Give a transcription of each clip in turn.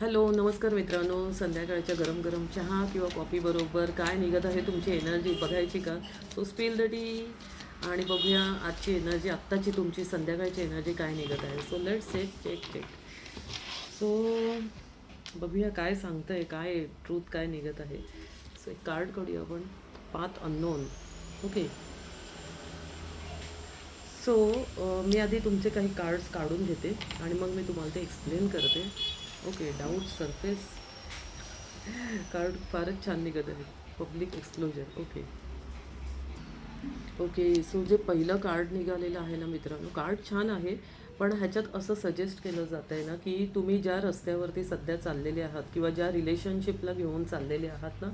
Hello नमस्कार मित्रांनो. संध्याकाळच्या गरम गरम चहा किंवा कॉफी बरोबर काय निघत आहे तुमची एनर्जी बघायची का? सो स्पिल द टी आणि बघूया आजची एनर्जी, आत्ताची तुमची संध्याकाळची एनर्जी काय निघत आहे. So let's check. सो बघूया काय सांगतं काय ट्रूथ काय निघत आहे. सो एक कार्ड काढूया आपण. Path unknown. ओके. सो मी आधी तुमचे काही कार्ड्स काढून घेते आणि मग मी तुम्हाला ते एक्सप्लेन करते. ओके. डाऊट सरफेस कार्ड फारच छान निघत आहे. पब्लिक एक्सप्लोजर. ओके. सो जे पहिलं कार्ड निघालेलं आहे ना मित्रांनो, कार्ड छान आहे, पण ह्याच्यात असं सजेस्ट केलं जात आहे ना की तुम्ही ज्या रस्त्यावरती सध्या चाललेले आहात किंवा ज्या रिलेशनशिपला घेऊन चाललेले आहात ना,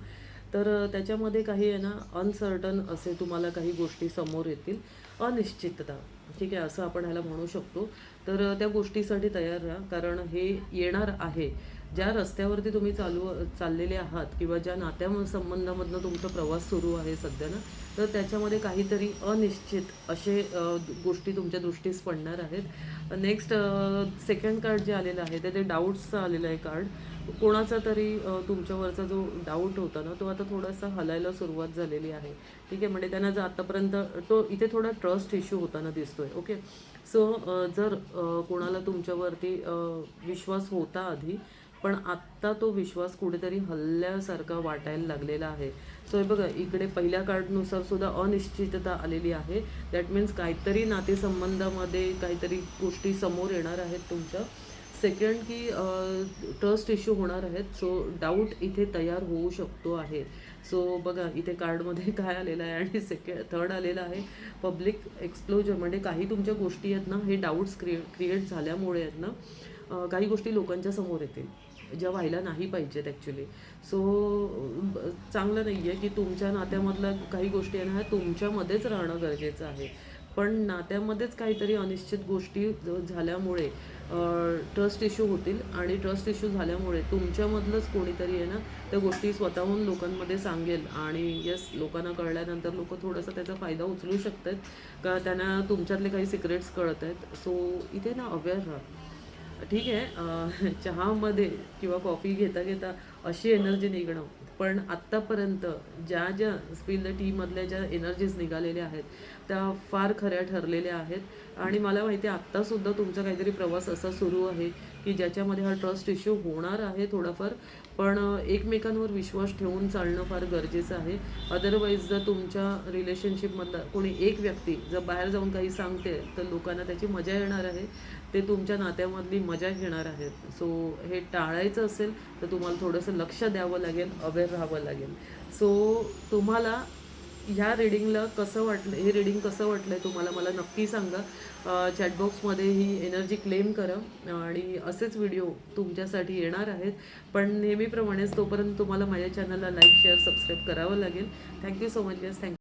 तर त्याच्यामध्ये काही आहे ना अनसर्टन असे तुम्हाला काही गोष्टी समोर येतील. अनिश्चितता, ठीक आहे, असं आपण ह्याला म्हणू शकतो. तर त्या गोष्टीसाठी तयार राहा, कारण हे येणार आहे. ज्या रस्त्यावरती तुम्ही चाललेले आहात किंवा ज्या संबंधामधनं तुमचा प्रवास सुरू आहे सध्या ना, तर त्याच्यामध्ये काहीतरी अनिश्चित असे गोष्टी तुमच्या दृष्टीस पडणार आहेत. नेक्स्ट सेकंड कार्ड जे आलेलं आहे ते डाऊट्सचं आलेलं आहे कार्ड. कोणाचा तरी तुमच्यावरचा जो डाऊट होता ना, तो आता थोडासा हलायला सुरुवात झालेली आहे. ठीक आहे, म्हणजे त्यांना जर आतापर्यंत तो इथे थोडा ट्रस्ट इश्यू होताना दिसतोय. ओके. सो जर कोणाला तुमच्यावरती विश्वास होता आधी, पण आत्ता तो विश्वास कुठेतरी हल्ल्यासारखा वाटायला लागलेला आहे. सो हे बघा, इकडे पहिल्या कार्डनुसार सुद्धा अनिश्चितता आलेली आहे. दॅट मीन्स काहीतरी नातेसंबंधामध्ये काहीतरी गोष्टी समोर येणार आहेत तुमच्या. सेकंड की ट्रस्ट इश्यू होणार आहेत. सो डाऊट इथे तयार होऊ शकतो आहे. सो बघा इथे कार्डमध्ये काय आलेलं आहे आणि थर्ड आलेलं आहे पब्लिक एक्सप्लोजर. म्हणजे काही तुमच्या गोष्टी आहेत ना, हे डाऊट्स क्रिएट झाल्यामुळे आहेत ना, काही गोष्टी लोकांच्या समोर येतील ज्या व्हायला नाही पाहिजेत ॲक्च्युली. सो चांगलं नाही आहे की तुमच्या नात्यामधल्या काही गोष्टी आहे ना, ह्या तुमच्यामध्येच राहणं गरजेचं आहे. पण नात्यामध्येच काहीतरी अनिश्चित गोष्टी झाल्यामुळे ट्रस्ट इश्यू होतील आणि ट्रस्ट इश्यू झाल्यामुळे तुमच्यामधलंच कोणीतरी आहे ना, त्या गोष्टी स्वतःहून लोकांमध्ये सांगेल आणि येस, लोकांना कळल्यानंतर लोक थोडासा त्याचा फायदा उचलू शकतात का त्यांना तुमच्यातले काही सिक्रेट्स कळत आहेत. सो इथे ना अवेअर राहा. ठीक आहे. चहामध्ये किंवा कॉफी घेता घेता अशी एनर्जी निघणं, पण आत्तापर्यंत ज्या ज्या स्पिल द टीमधल्या ज्या एनर्जीज निघालेल्या आहेत त्या फार खऱ्या ठरलेल्या आहेत. आणि मला माहिती आहे आत्तासुद्धा तुमचा काहीतरी प्रवास असा सुरू आहे की ज्याच्यामध्ये हा ट्रस्ट इश्यू होणार आहे थोडाफार, पण एकमेकांवर विश्वास ठेवून चालणं फार गरजेचं आहे. अदरवाईज जर तुमच्या रिलेशनशिपमधला कोणी एक व्यक्ती जर बाहेर जाऊन काही सांगते तर लोकांना त्याची मजा येणार आहे, ते तुमच्या नात्यामधली मजा घेणार आहेत. सो हे टाळायचं असेल तर तुम्हाला थोडंसं लक्ष द्यावं लागेल, अवेअर राहावं लागेल. सो तुम्हाला ह्या रीडिंगला कसं वाटलं, हे रीडिंग कसं वाटलं आहे तुम्हाला मला नक्की सांगा. चॅटबॉक्समध्ये ही एनर्जी क्लेम करा आणि असेच व्हिडिओ तुमच्यासाठी येणार आहेत. पण नेहमीप्रमाणेच तोपर्यंत तुम्हाला माझ्या चॅनलला लाईक शेअर सबस्क्राईब करावं लागेल. Thank you so much. Yes, thank you.